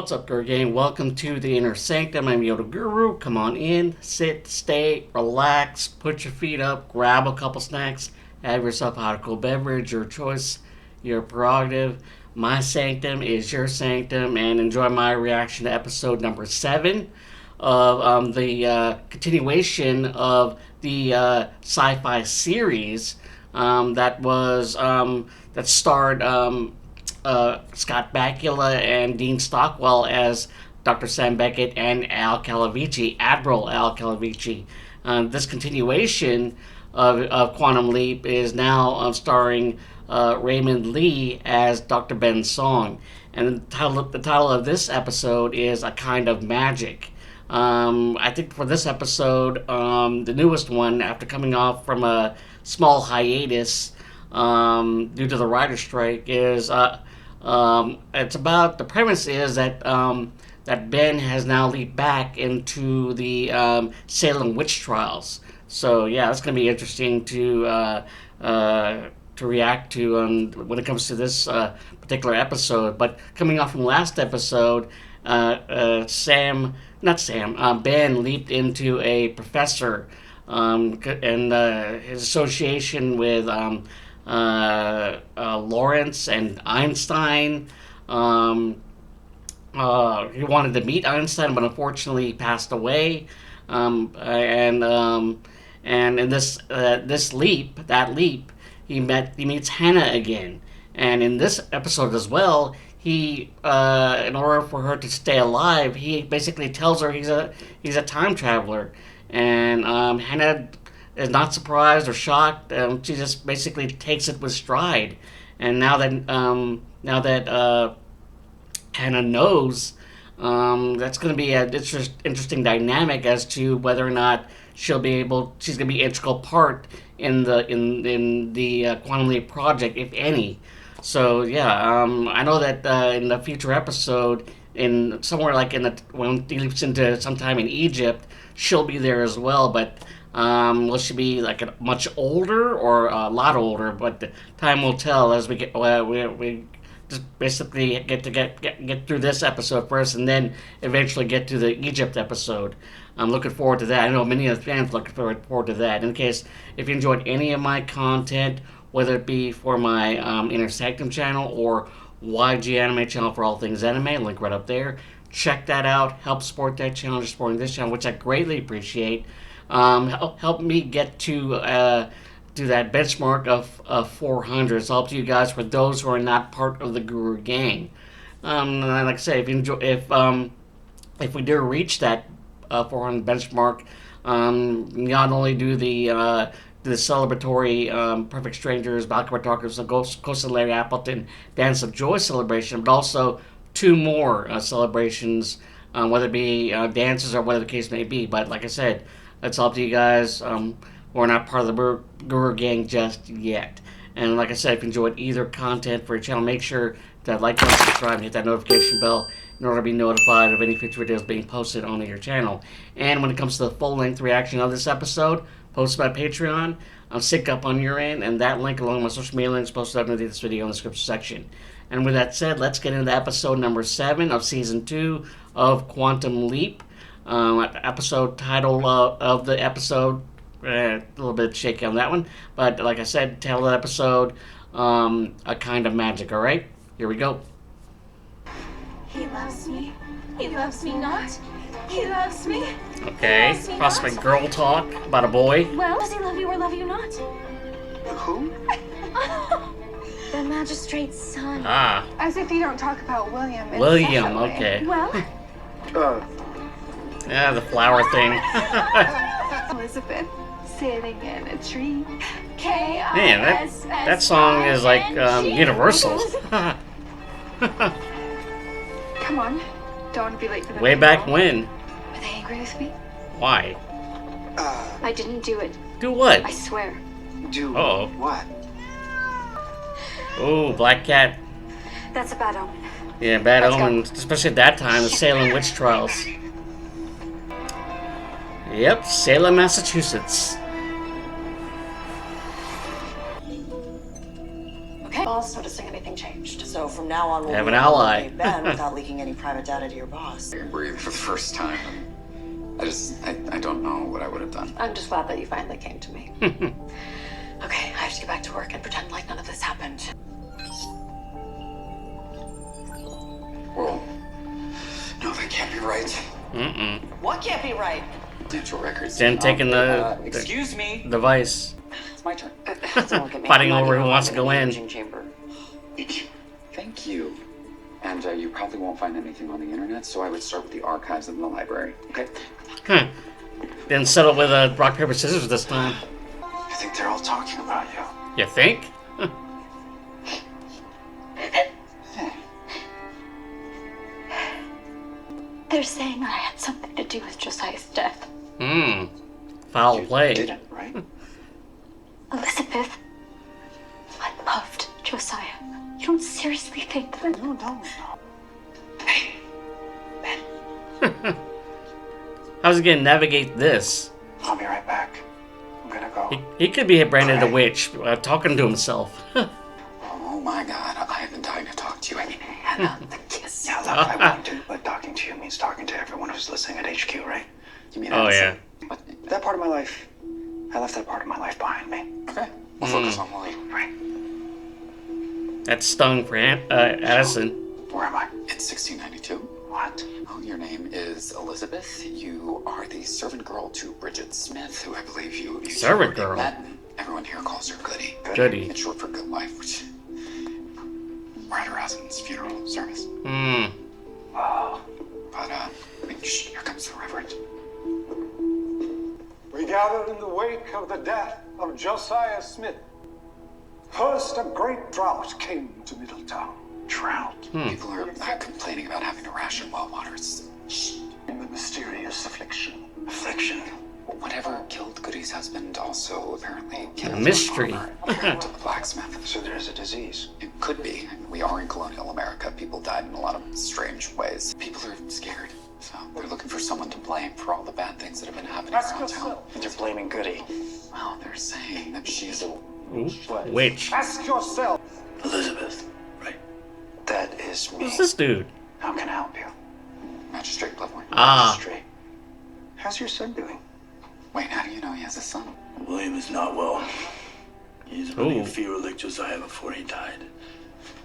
What's up, Guru Gang? Welcome to the Inner Sanctum. I'm Yoda Guru. Come on in, sit, stay, relax, put your feet up, grab a couple snacks, have yourself a hot or cold beverage, your choice, your prerogative. My sanctum is your sanctum, and enjoy my reaction to episode number 7 of the continuation of the sci-fi series that starred Scott Bakula and Dean Stockwell as Dr. Sam Beckett and Al Calavici, Admiral Al Calavici. This continuation of Quantum Leap is now starring Raymond Lee as Dr. Ben Song. And the title of this episode is A Kind of Magic. I think for this episode, the newest one, after coming off from a small hiatus due to the writer's strike, is it's about, the premise is that that Ben has now leaped back into the Salem witch trials. So yeah, it's going to be interesting to react to when it comes to this particular episode. But coming off from last episode, Ben leaped into a professor, and his association with Lawrence and Einstein. He wanted to meet Einstein, but unfortunately he passed away. And in this leap, he meets Hannah again. And in this episode as well, he in order for her to stay alive, he basically tells her he's a time traveler, and Hannah is not surprised or shocked. She just basically takes it with stride. And now that Hannah knows, that's going to be an interesting dynamic as to whether or not she's going to be an integral part in the Quantum Leap project, if any. So yeah, I know that in the future episode, when he leaps into sometime in Egypt, she'll be there as well. But will she be like much older or a lot older? But time will tell as we get we just basically get through this episode first, and then eventually get to the Egypt episode. I'm looking forward to that. I know many of the fans looking forward to that. In case if you enjoyed any of my content, whether it be for my Inner Sanctum channel or YG Anime channel for all things anime, link right up there. Check that out. Help support that channel, just supporting this channel, which I greatly appreciate. Help me get to that benchmark of 400. It's all up to you guys for those who are not part of the Guru Gang. Like I say, if we do reach that 400 benchmark, not only do the celebratory Perfect Strangers, Valkyrie Talkers, the Ghost of Larry Appleton Dance of Joy celebration, but also 2 more celebrations, whether it be dances or whatever the case may be. But like I said, it's all up to you guys. We're not part of the Guru Gang just yet. And like I said, if you enjoyed either content for your channel, make sure to like, comment, subscribe, and hit that notification bell in order to be notified of any future videos being posted on your channel. And when it comes to the full-length reaction of this episode, posted by Patreon, I'll sync up on your end, and that link along with my social media links posted underneath this video in the description section. And with that said, let's get into episode number 7 of season 2 of Quantum Leap. Episode title of the episode, a little bit shaky on that one, but like I said, title of the episode, A Kind of Magic. Alright, here we go. He loves me. He loves me not. He loves me. Okay, prospect girl talk about a boy. Well, does he love you or love you not? Who? The magistrate's son. Ah, As if you don't talk about William. William, incessantly. okay. Well, Yeah, the flower thing. Elizabeth sitting in a tree. Man, that song is like universal. Come on. Don't want to be late for the Way back when. Are they angry with me? Why? I didn't do it. Do what? I swear. Do Uh-oh. what? Oh, Black Cat. That's a bad omen. Yeah, bad Let's go. omen, especially at that time, the Salem witch trials. Yep, Salem, Massachusetts. Okay. Boss noticing anything changed. So from now on, we'll Have an be able to ally. eliminate Ben without leaking any private data to your boss. I breathed for the first time. I don't know what I would have done. I'm just glad that you finally came to me. Okay, I have to get back to work and pretend like none of this happened. Whoa. No, that can't be right. What can't be right? Financial records. Jen taking the Excuse me. device. It's my turn. Don't look at me. Fighting I'm not over who gonna wants to find go an in. imaging chamber. Thank you. And you probably won't find anything on the internet, so I would start with the archives in the library. Okay. Huh. Didn't settle with rock, paper, scissors this time. I think they're all talking about you. You think? They're saying that I had something to do with Josiah's death. Foul You play. didn't, right? Elizabeth, I loved Josiah. You don't seriously think that? No, no. Hey, Ben. How's he gonna navigate this? I'll be right back. I'm gonna go. He could be Brandon the Witch, talking to himself. Oh my God, I have been dying to talk to you. I mean, Hannah, the kiss. Yeah, look, I want to, but talking to you means talking to everyone who's listening at HQ, right? You mean Oh, Addison? yeah. What? That part of my life, I left that part of my life behind me. Okay. We'll focus on Willie. Right. That stung for Addison. Where am I? It's 1692. What? Oh, your name is Elizabeth. You are the servant girl to Bridget Smith, who I believe you Servant two girl? met. Everyone here calls her Goody. Goody. It's short for Good Life, which we're at her husband's funeral service. Wow. But, here comes the Reverend. We gather in the wake of the death of Josiah Smith. First, a great drought came to Middletown. Drought. People are complaining about having to ration well water. Shh. In the mysterious affliction. Affliction. Whatever killed Goody's husband also apparently killed mystery. to the blacksmith. So there's a disease. It could be. I mean, we are in colonial America. People died in a lot of strange ways. People are scared. So they're looking for someone to blame for all the bad things that have been happening Ask around town. yourself. They're blaming Goody. Well, they're saying that she's a... Ooh, witch. Ask yourself. Elizabeth. Right. That is me. Who's this dude? How can I help you? Magistrate Blevins. Ah. Straight. How's your son doing? Wait, how do you know he has a son? William is not well. He's running Ooh. a fever like Josiah before he died.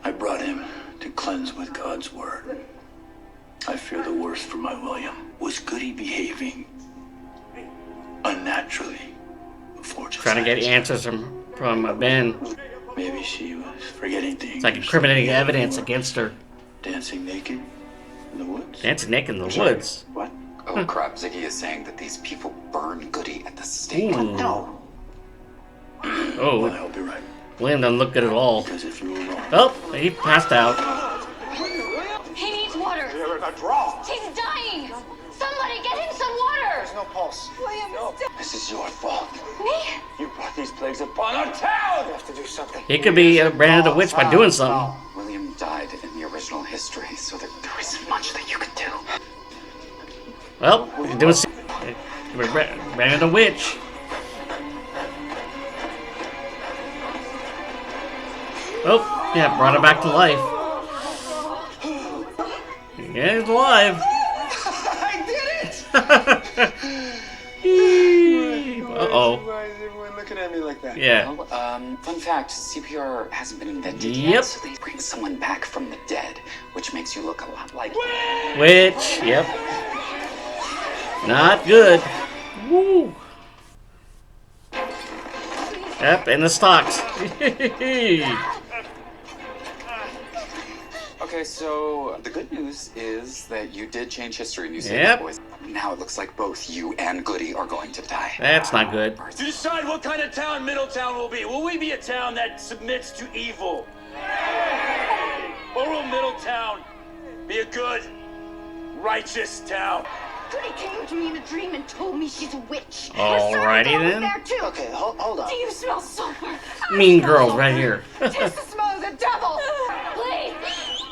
I brought him to cleanse with God's word. I fear the worst for my William. Was Goody behaving unnaturally before Josiah? Trying to get answers from Ben. Maybe she was forgetting things. It's like incriminating evidence against her. Dancing naked in the woods. Dancing naked in the woods. What? Oh, crap. Ziggy is saying that these people burn Goody at the stake. Ooh. No. Well, I Oh, hope you're right. William doesn't look good at all. Because if you were wrong, Oh, he passed out. He needs water. You're in a drought. He's dying. Somebody get him some water. There's no pulse. this is your fault. Me? You brought these plagues upon our town. We have to do something. He could be Brandon the Witch by doing something. William died in the original history, so there isn't much that you can do. Well, he's doing Brandon the Witch. Oh, yeah, brought him back to life. Yeah, he's alive. I did it! Uh-oh. Why is everyone looking at me like that? Yeah. Well, fun fact, CPR hasn't been invented Yep. yet, so they bring someone back from the dead, which makes you look a lot like... Witch, yep. Not good. Woo. Yep, in the stocks. Okay, so the good news is that you did change history and you saved Yep. the boys. Now it looks like both you and Goody are going to die. That's not good. To decide what kind of town Middletown will be. Will we be a town that submits to evil? Or will Middletown be a good, righteous town? Goody came to me in a dream and told me she's a witch. Alrighty then. There too. Okay, hold on. Do you smell sulfur? Mean girls right here. Taste the smell of the devil. Please.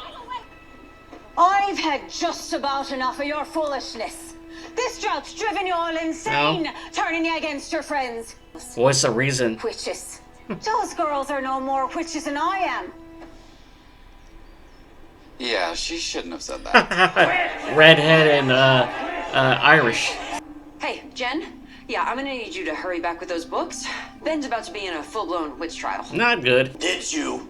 I've had just about enough of your foolishness. This drought's driven you all insane, turning you against your friends. Voice of reason. Witches. Those girls are no more witches than I am. Yeah, she shouldn't have said that. Redhead and Irish. Hey, Jen? Yeah, I'm gonna need you to hurry back with those books. Ben's about to be in a full-blown witch trial. Not good. Did you,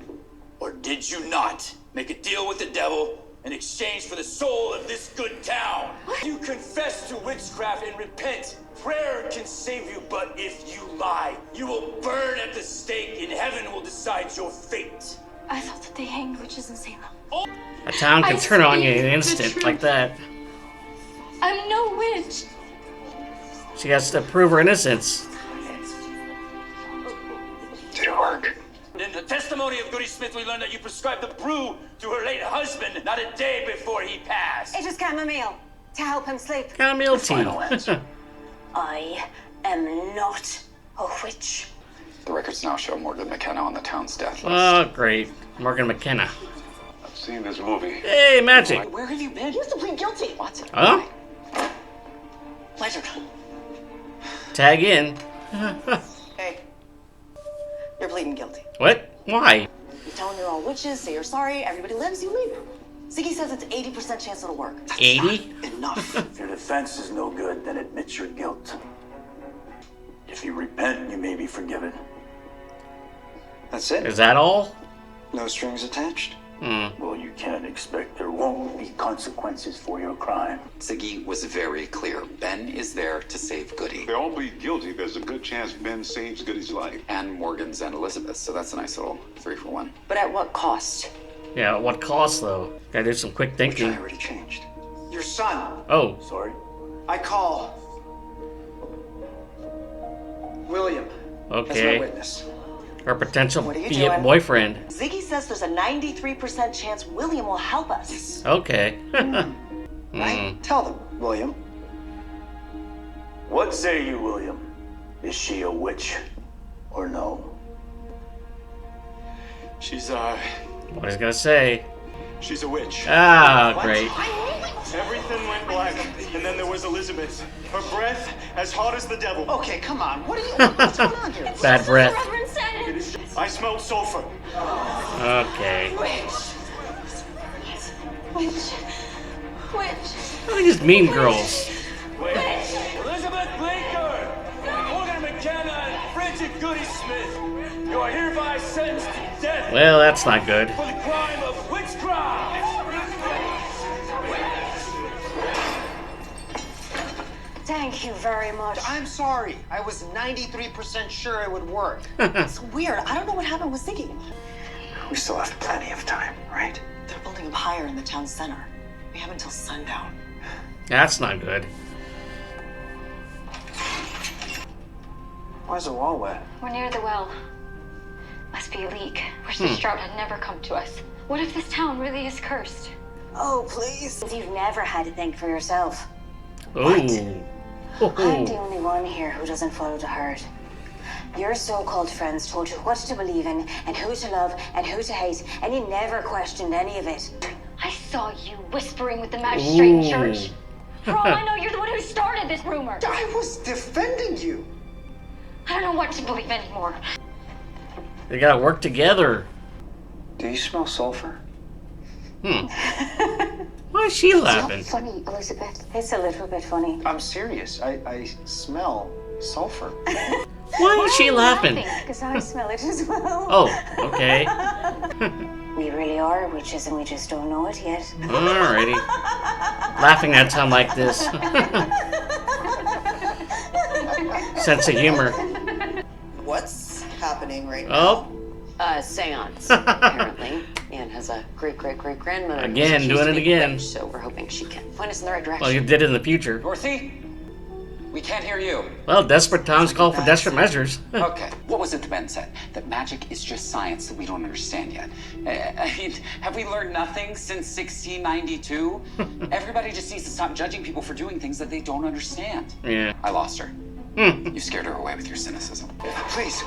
or did you not, make a deal with the devil in exchange for the soul of this good town? You confess to witchcraft and repent. Prayer can save you, but if you lie, you will burn at the stake and heaven will decide your fate. I thought that they hanged witches in Salem. A town can I turn on you speak in an the instant truth. like that. I'm no witch. She has to prove her innocence. Did it work? In the testimony of Goody Smith, we learned that you prescribed the brew to her late husband not a day before he passed. It is chamomile to help him sleep. Chamomile tea. Final answer. I am not a witch. The records now show Morgan McKenna on the town's death list. Oh, great. Morgan McKenna. I've seen this movie. Hey, magic. Where have you been? You have to plead guilty. What? Huh? Pleasure. Tag in. Hey, you're pleading guilty. What? Why? You tell them you're all witches, say you're sorry, everybody lives, you leave. Ziggy says it's 80% chance it'll work. 80? Enough. If your defense is no good, then admit your guilt. If you repent, you may be forgiven. That's it? Is that all? No strings attached? Well, you can't expect there won't be consequences for your crime. Ziggy was very clear. Ben is there to save Goody. They all plead guilty. There's a good chance Ben saves Goody's life. And Morgan's and Elizabeth, so that's a nice little 3-for-1. But at what cost? Yeah, what cost though? Gotta do some quick Which thinking. I already changed. Your son. Oh, Sorry? I call William as my okay. witness. Her potential What are you be doing? boyfriend. Ziggy says there's a 93% chance William will help us. Okay. Right? Tell them, William. What say you, William? Is she a witch or no? She's What he's gonna say? she's a witch. Ah, great. Everything went black, and then there was Elizabeth. Her breath as hot as the devil. Okay, come on. What are you? What's going on here? Bad breath. Reverend said. I smelled sulfur. Okay. Witch. Look at these mean girls. Elizabeth Bleeker, Morgan McKenna, and Bridget Goody Smith, you are hereby sentenced to death Well, that's not good. for the crime of witchcraft. Thank you very much. I'm sorry. I was 93% sure it would work. It's weird. I don't know what happened with Ziggy. We still have plenty of time, right? They're building him higher in the town center. We have until sundown. That's not good. Why is the wall wet? We're near the well. Must be a leak. Wish this drought had never come to us. What if this town really is cursed? Oh, please. You've never had to think for yourself. Ooh. I'm the only one here who doesn't follow the herd. Your so-called friends told you what to believe in, and who to love, and who to hate, and you never questioned any of it. I saw you whispering with the magistrate in Ooh. church. For all I know, you're the one who started this rumor. I was defending you. I don't know what to believe anymore. They gotta work together. Do you smell sulfur? Why is she It's laughing? not funny, Elizabeth. It's a little bit funny. I'm serious. I smell sulfur. Why is she laughing? Because I smell it as well. Oh, okay. We really are witches and we just don't know it yet. Alrighty. Laughing at a time like this. Sense of humor. What's happening right now? Oh, Seance, apparently. Anne has a great-great-great-grandmother. Again, who's doing it accused of being again. witch, so we're hoping she can point us in the right direction. well, you did it in the future. Dorothy? We can't hear you. Well, desperate times call for desperate measures. Okay. What was it that Ben said? That magic is just science that we don't understand yet. I mean, have we learned nothing since 1692? Everybody just needs to stop judging people for doing things that they don't understand. Yeah. I lost her. You scared her away with your cynicism. Please,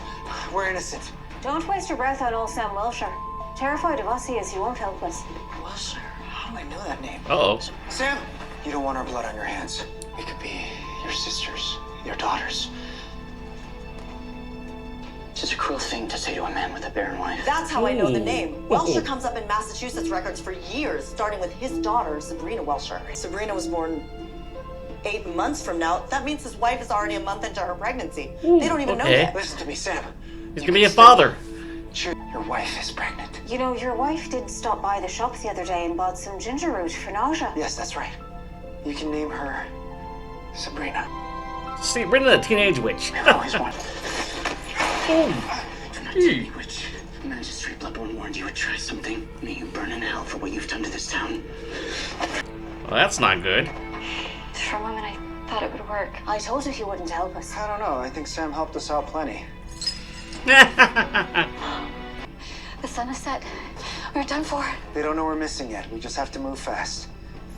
we're innocent. Don't waste your breath on old Sam Wilshire. Terrified of us he is, he won't help us. Wilshire? How do I know that name? Uh-oh. Sam! You don't want our blood on your hands. We could be your sisters, your daughters. Just such a cruel thing to say to a man with a barren wife. That's how I know the Ooh. name. Welsher comes up in Massachusetts records for years, starting with his daughter, Sabrina Welsher. Sabrina was born 8 months from now. That means his wife is already a month into her pregnancy. Ooh, They don't even know okay. yet. Listen to me, Sam. He's gonna be a father. Sure, your wife is pregnant. You know, your wife did stop by the shop the other day and bought some ginger root for nausea. Yes, that's right. You can name her Sabrina. See, Brenda, the teenage witch. I've always wanted. Boom. Do not tell me which. Magistrate Bloodborne warned you would try something. May you burn in hell for what you've done to this town. Well, that's not good. For a moment, I thought it would work. I told you he wouldn't help us. I don't know. I think Sam helped us out plenty. The sun is set. We're done for. They don't know we're missing yet. We just have to move fast.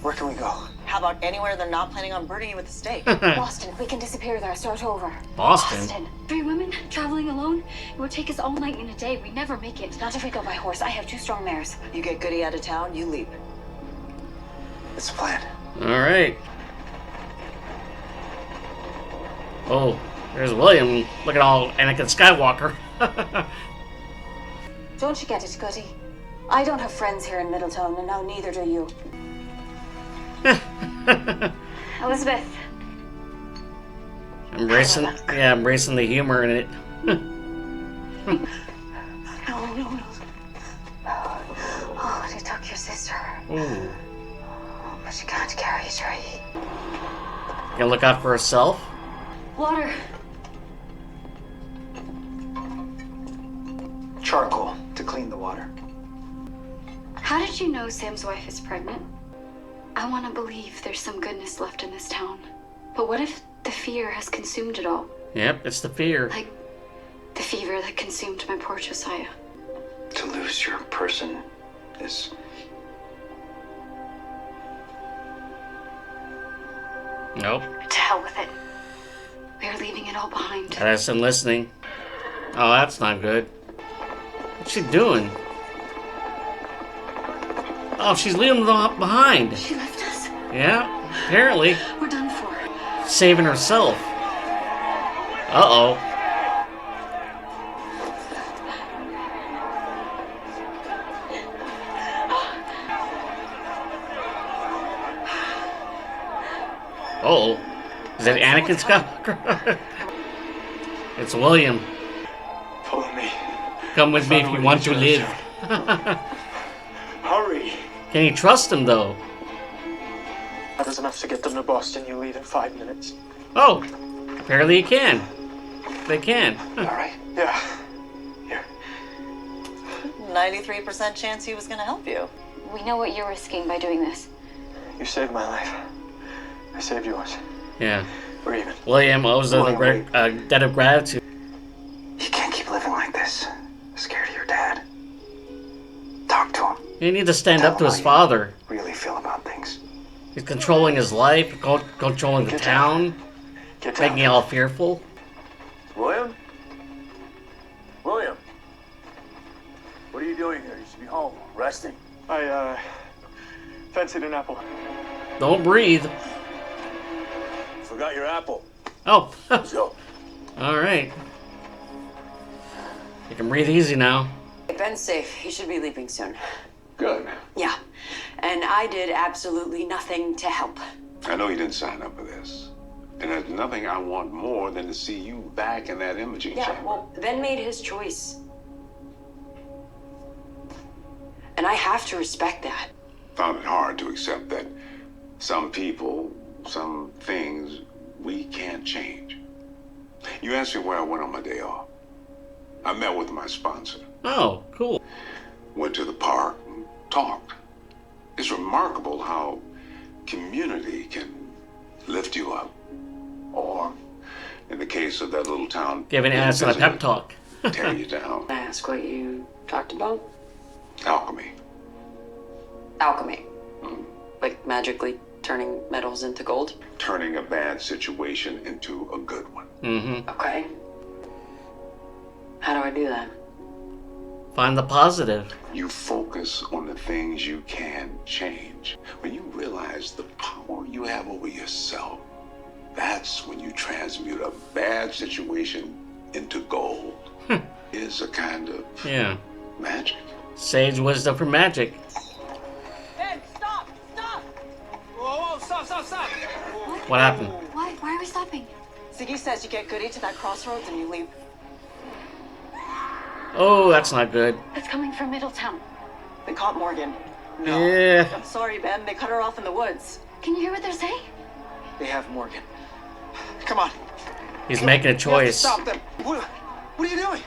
Where can we go? How about anywhere they're not planning on burning you with a stake? Boston, we can disappear there, start over. Boston. 3 women traveling alone? It would take us all night and a day. We'd never make it. Not if we go by horse. I have 2 strong mares. You get Goody out of town, you leap. It's a plan. All right. Oh, there's William looking all Anakin Skywalker. Don't you get it, Goody? I don't have friends here in Middletown, and now neither do you. Elizabeth. embracing the humor in it. No. Oh, they took your sister. Ooh. But you can't carry Trey. Gonna look out for herself. Water. Charcoal to clean the water. How did you know Sam's wife is pregnant? I want to believe there's some goodness left in this town. But what if the fear has consumed it all? Yep, it's the fear. Like the fever that consumed my poor Josiah. To lose your person is... Nope. To hell with it. We are leaving it all behind. Addison listening. Oh, that's not good. What's she doing? Oh, she's leaving them behind. She left us. Yeah, apparently. We're done for. Saving herself. Uh-oh. Uh-oh. Is that Anakin Skywalker? It's William. Follow me. Come with me if you want to live. Hurry. Can you trust him, though? That is enough to get them to Boston. You leave in 5 minutes. Oh, apparently you can. They can. All right? Yeah. Here. 93% chance he was going to help you. We know what you're risking by doing this. You saved my life. I saved yours. Yeah. We're even. William owes them a debt of gratitude. You can't keep living like this. Scared of your dad. Talk to him. He needs to stand Tell up to him his how father. you really feel about things. He's controlling his life, controlling the Get town, Get down. making it all fearful. William? William? What are you doing here? You should be home, resting. I, fancied an apple. Don't breathe. Forgot your apple. Oh, Let's go. all right. You can breathe easy now. Ben's safe. He should be leaving soon. Good. Yeah. And I did absolutely nothing to help. I know you didn't sign up for this. And there's nothing I want more than to see you back in that imaging Yeah, chamber. well, Ben made his choice. And I have to respect that. Found it hard to accept that some people, some things, we can't change. You asked me where I went on my day off. I met with my sponsor. Oh, cool. Went to the park and talked. It's remarkable how community can lift you up. Or, in the case of that little town, Giving being Addison a pep visited, talk. tear you down. Can I ask what you talked about? Alchemy. Alchemy. Like magically turning metals into gold? Turning a bad situation into a good one. Mm-hmm. Okay. How do I do that? Find the positive. You focus on the things you can change. When you realize the power you have over yourself, that's when you transmute a bad situation into gold. is a kind of Yeah. magic. Sage wisdom for magic. Ben, stop! Stop! Whoa, stop! What happened? Why? Why are we stopping? Ziggy says you get Goody to that crossroads and you leave. Oh, that's not good. It's coming from Middletown. They caught Morgan. Yeah. I'm sorry, Ben. They cut her off in the woods. Can you hear what they're saying? They have Morgan. Come on. He's making a You have to choice. stop them. What are you doing?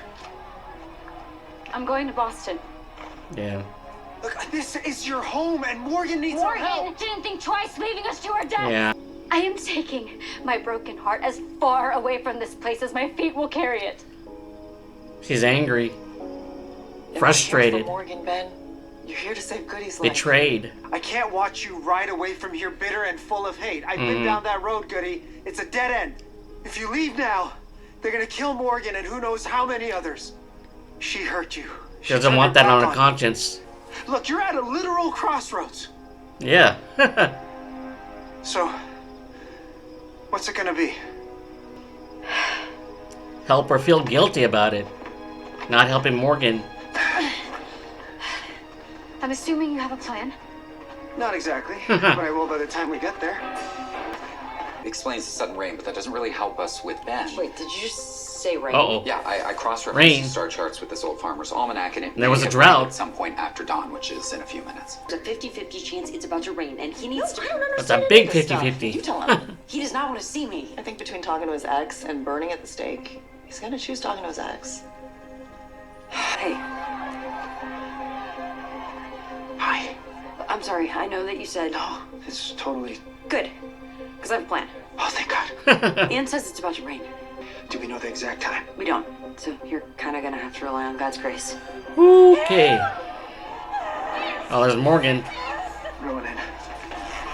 I'm going to Boston. Yeah. Look, this is your home, and Morgan needs our Morgan help. didn't think twice, leaving us to our death. Yeah. I am taking my broken heart as far away from this place as my feet will carry it. She's angry. You're Frustrated. not here for Morgan, Ben. You're here to save Goody's life. Betrayed. I can't watch you ride away from here bitter and full of hate. I've been Mhm. down that road, Goody. It's a dead end. If you leave now, they're gonna kill Morgan and who knows how many others. She hurt you. She doesn't want that on her conscience. Look, you're at a literal crossroads. Yeah. So, what's it gonna be? Help her feel guilty about it. Not helping Morgan. I'm assuming you have a plan. Not exactly, but I will by the time we get there. It explains the sudden rain, but that doesn't really help us with Ben. Wait, did you just say rain? Uh-oh. Yeah, I cross-referenced Rain. the star charts with this old farmer's almanac, and it There was may a have rained drought. at some point after dawn, which is in a few minutes. There's a 50-50 chance it's about to rain, and he needs to... I don't That's understand a big any of this stuff. 50-50. You tell him. He does not want to see me. I think between talking to his ex and burning at the stake, he's gonna choose talking to his ex. Hey, Hi. I'm sorry. I know that you said... No, it's totally... Good. Because I have a plan. Oh, thank God. Ian says it's about to rain. Do we know the exact time? We don't. So you're kind of going to have to rely on God's grace. Okay. Oh, there's Morgan. Rolling in.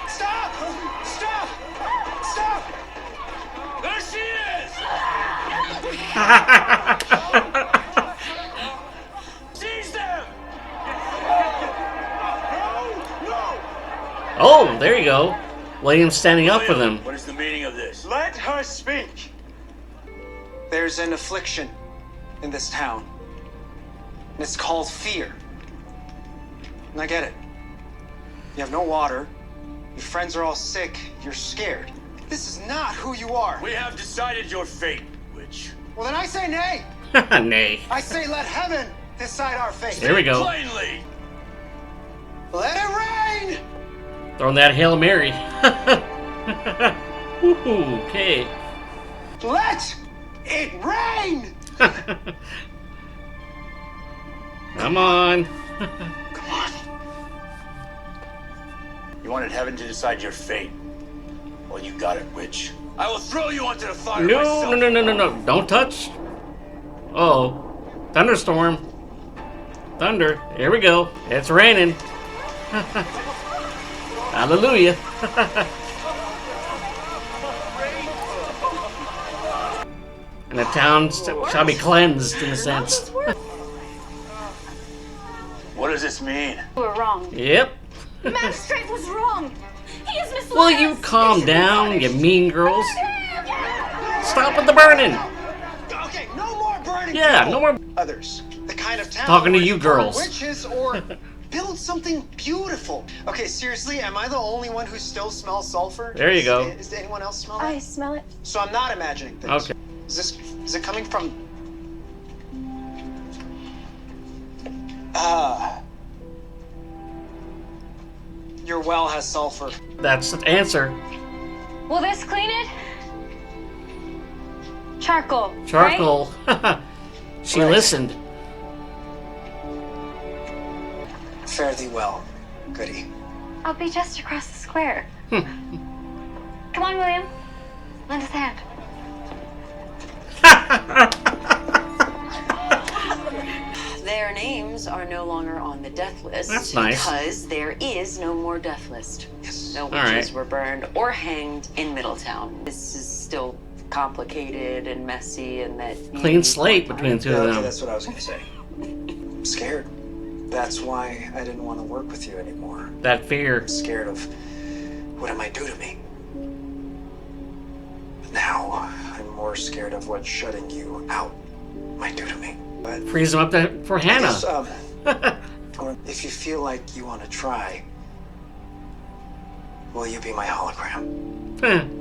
Stop! Stop! Stop! There she is! Seize them! Oh, there you go. William's standing up for them. What is the meaning of this? Let her speak. There's an affliction in this town. And it's called fear. And I get it. You have no water. Your friends are all sick. You're scared. This is not who you are. We have decided your fate, witch. Well, then I say nay. Nay. I say let heaven decide our fate. There we go. Plainly. Let it rain! Throwing that Hail Mary. Okay. Let it rain! Come on. Come on. You wanted heaven to decide your fate. Well, you got it, witch. I will throw you onto the fire No, myself. no. Don't touch. Uh-oh. Thunderstorm. Thunder. Here we go. It's raining. Hallelujah. And the town shall be cleansed, in a sense. What does this mean? You were wrong. Yep. The magistrate was wrong. He is misled. Will you calm down, you mean girls? Stop with the burning. Okay, no more burning. Yeah, people. no more. Others. The kind of town Talking to where you burn girls. Witches or build something beautiful. Okay, seriously, am I the only one who still smells sulfur? There you go. Is anyone else smell I that? smell it. So I'm not imagining things. Okay. Is it coming from? Your well has sulfur. That's the answer. Will this clean it? Charcoal. right? Charcoal. She listened. Fare thee well, Goody. I'll be just across the square. Come on, William. Lend us a hand. Their names are no longer on the death list. That's nice. Because there is no more death list. Yes. No All witches right. were burned or hanged in Middletown. This is still complicated and messy, and that Clean slate between the two of Okay, them. that's what I was gonna say. I'm scared. That's why I didn't want to work with you anymore. That fear. I'm scared of what it might do to me. But now I'm more scared of what shutting you out might do to me. Frees him up for Hannah. Guess, if you feel like you want to try, will you be my hologram?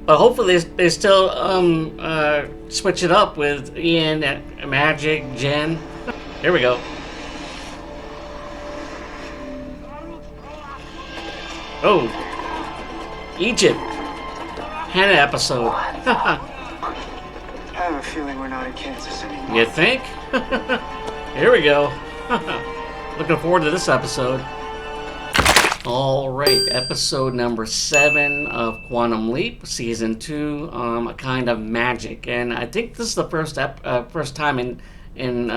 But hopefully they still switch it up with Ian, Magic, Jen. Here we go. Oh, Egypt. Hannah episode. I have a feeling we're not in Kansas anymore. You think? Here we go. Looking forward to this episode. Alright, episode number 7 of Quantum Leap, Season 2, A Kind of Magic. And I think this is the first time in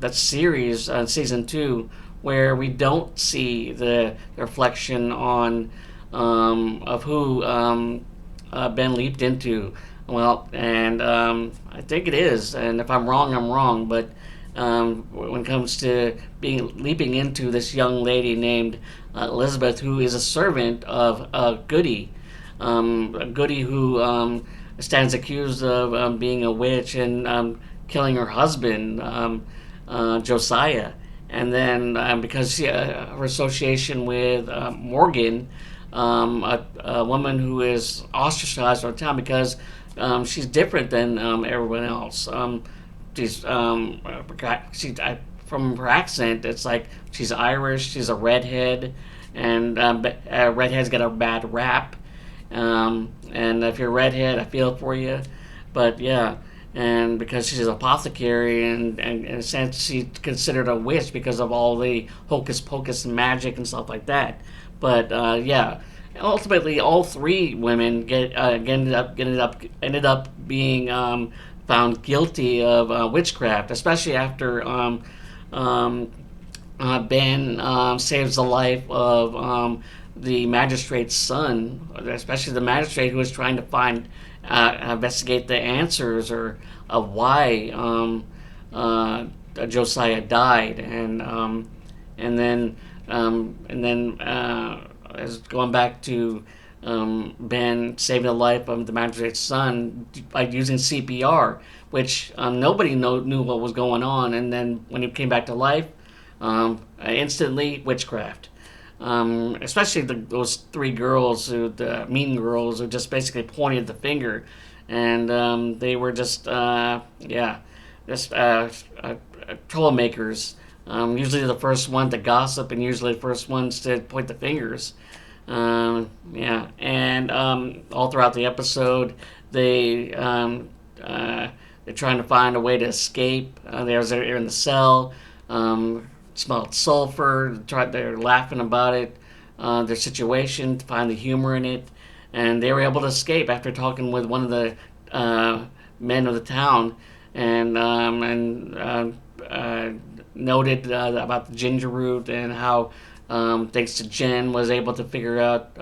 that series, Season 2, where we don't see the reflection on of who Ben leaped into. Well, and I think it is, and if I'm wrong, I'm wrong, but when it comes to leaping into this young lady named Elizabeth, who is a servant of Goody, Goody who stands accused of being a witch and killing her husband, Josiah. And then because her association with Morgan, a woman who is ostracized from town because she's different than everyone else. She's from her accent, it's like she's Irish, she's a redhead, and redheads get a bad rap. And if you're a redhead, I feel for you. But yeah, and because she's an apothecary, and in a sense she's considered a witch because of all the hocus pocus and magic and stuff like that. But yeah, ultimately all three women ended up being found guilty of witchcraft, especially after Ben saves the life of the magistrate's son, especially the magistrate who was trying to find, investigate the answers or of why Josiah died, and then as going back to Ben saving the life of the magistrate's son by using CPR, which nobody knew what was going on, and then when he came back to life, instantly witchcraft. Especially those three girls, the mean girls, who just basically pointed the finger, and they were just troublemakers. Usually the first one to gossip, and usually the first ones to point the fingers. Yeah, and all throughout the episode, they're trying to find a way to escape. They're in the cell. Smelled sulfur. They're laughing about it, their situation, to find the humor in it, and they were able to escape after talking with one of the men of the town, and noted about the ginger root, and how thanks to Jen was able to figure out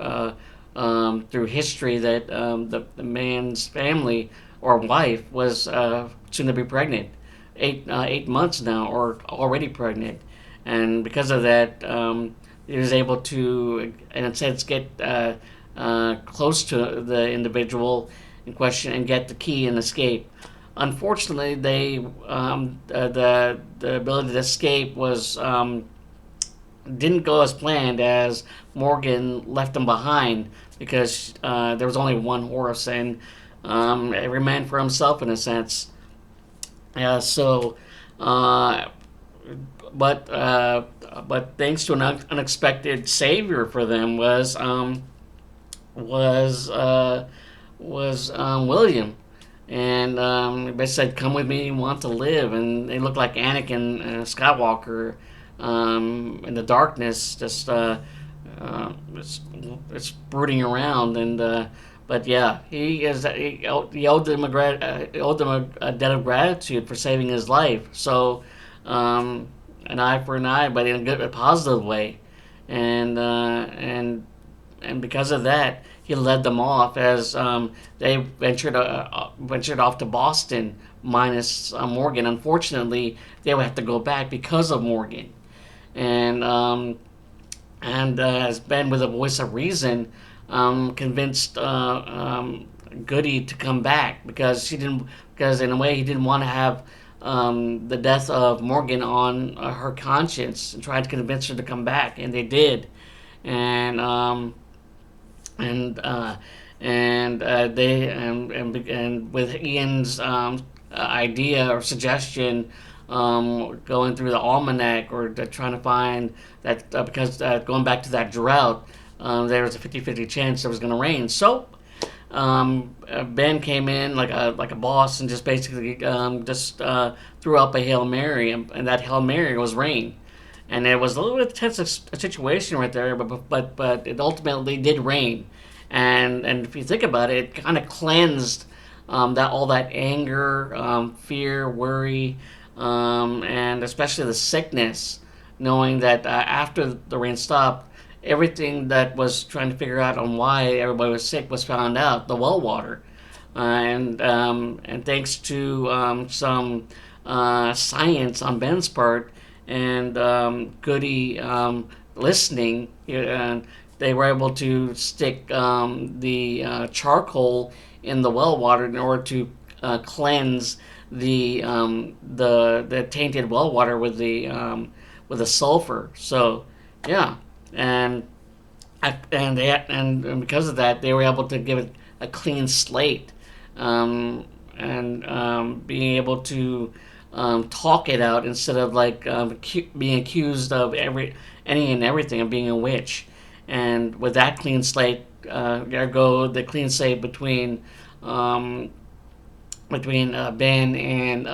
through history that the man's family or wife was soon to be pregnant, 8 months now, or already pregnant. And because of that, he was able to, in a sense, get close to the individual in question and get the key and escape. Unfortunately, the ability to escape was didn't go as planned, as Morgan left them behind, because there was only one horse, and every man for himself in a sense. But thanks to an unexpected savior for them was William, and they said, "Come with me, you want to live." And they looked like Anakin Skywalker in the darkness, just it's brooding around. And but yeah, he owed them a debt of gratitude for saving his life. So. An eye for an eye, but in a positive way, and because of that, he led them off as they ventured off to Boston, minus Morgan. Unfortunately, they would have to go back because of Morgan, and as Ben, with a voice of reason, convinced Goody to come back because in a way he didn't want to have the death of Morgan on her conscience, and tried to convince her to come back, and they did, and with Ian's idea or suggestion, going through the almanac or trying to find that because going back to that drought, there was a 50-50 chance it was going to rain. So Ben came in like a boss and just basically threw up a Hail Mary, and that Hail Mary was rain. And it was a little bit tense a situation right there, but it ultimately did rain. And if you think about it, it kind of cleansed all that anger, fear, worry, and especially the sickness, knowing that after the rain stopped, everything that was trying to figure out on why everybody was sick was found out, the well water. And thanks to some science on Ben's part and Goody listening, they were able to stick the charcoal in the well water in order to cleanse the tainted well water with the sulfur. So yeah, and because of that, they were able to give it a clean slate, and being able to talk it out instead of being accused of any and everything of being a witch. And with that clean slate, there go the clean slate between Ben and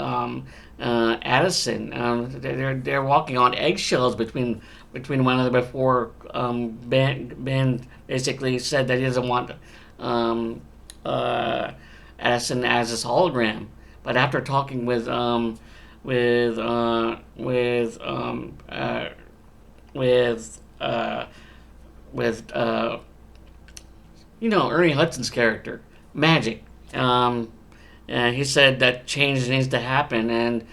Addison. They're walking on eggshells between one another before Ben basically said that he doesn't want Addison as his hologram. But after talking with Ernie Hudson's character, Magic. He said that change needs to happen, and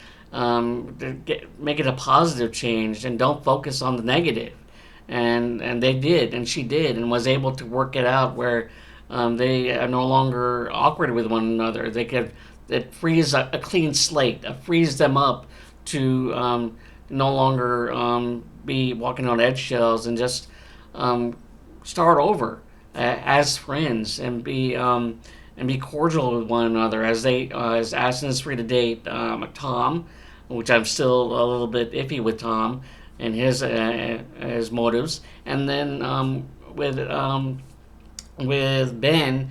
make it a positive change, and don't focus on the negative. And they did, and she did, and was able to work it out where they are no longer awkward with one another. It frees a clean slate, frees them up to no longer be walking on eggshells, and just start over as friends, and be cordial with one another as Addison is free to date Tom, which I'm still a little bit iffy with Tom and his motives, and then with Ben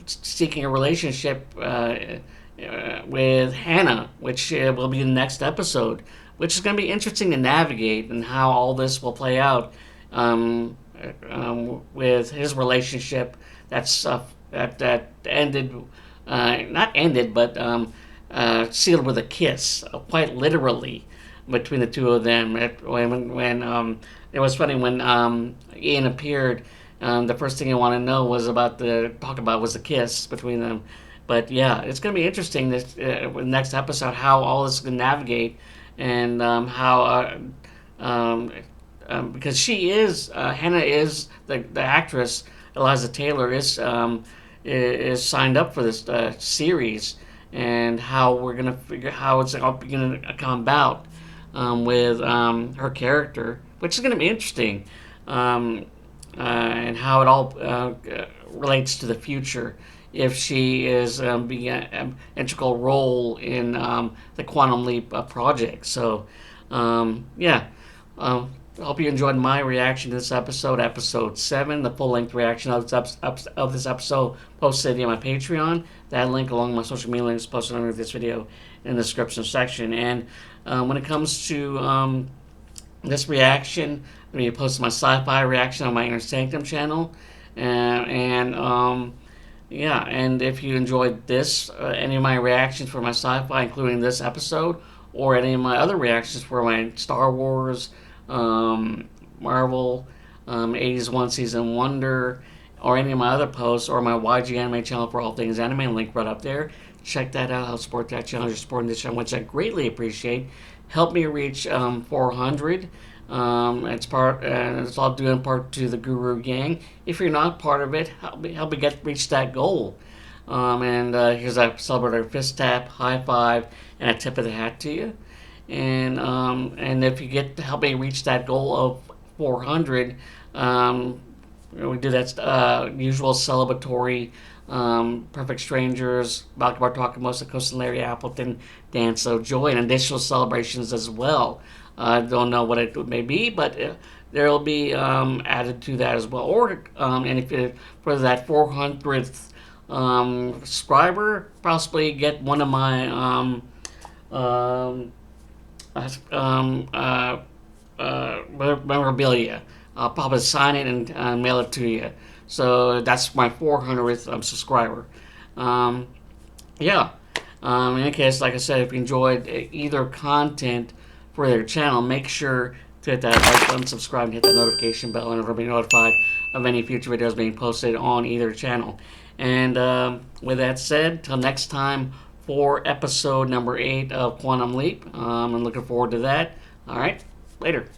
seeking a relationship with Hannah, which will be the next episode, which is going to be interesting to navigate, and how all this will play out with his relationship that ended, not ended, but sealed with a kiss, quite literally, between the two of them. When it was funny when Ian appeared, the first thing you want to know was talk about was the kiss between them. But yeah, it's going to be interesting this next episode, how all this is going to navigate, and how because she is Hannah is the actress. Eliza Taylor is signed up for this series, and how we're gonna figure how it's all going to come about with her character, which is going to be interesting, and how it all relates to the future, if she is being an integral role in the Quantum Leap project. So yeah. I hope you enjoyed my reaction to this episode, episode 7. The full-length reaction of this episode posted on my Patreon. That link, along with my social media links, posted underneath this video in the description section. And when it comes to this reaction, I'm going to post my sci-fi reaction on my Inner Sanctum channel. And if you enjoyed this, any of my reactions for my sci-fi, including this episode, or any of my other reactions for my Star Wars, Marvel, 80s One Season Wonder, or any of my other posts, or my YG Anime channel for all things anime, link right up there. Check that out. Help support that channel. You're supporting this channel, which I greatly appreciate. Help me reach 400 It's all due in part to the Guru Gang. If you're not part of it, help me reach that goal. Here's a celebratory fist tap, high five, and a tip of the hat to you. And if you get to help me reach that goal of 400, we do that usual celebratory Perfect Strangers, Malcolm Bartok, Mosa Costa, Larry Appleton, Dance of Joy, and additional celebrations as well. I don't know what it may be, but there will be added to that as well. Or and if it, for that 400th subscriber, possibly get one of my memorabilia. I'll probably sign it and mail it to you. So that's my 400th subscriber. In any case, like I said, if you enjoyed either content for their channel, make sure to hit that like button, subscribe, and hit that notification bell, and be notified of any future videos being posted on either channel. And with that said, till next time for episode number 8 of Quantum Leap. I'm looking forward to that. All right, later.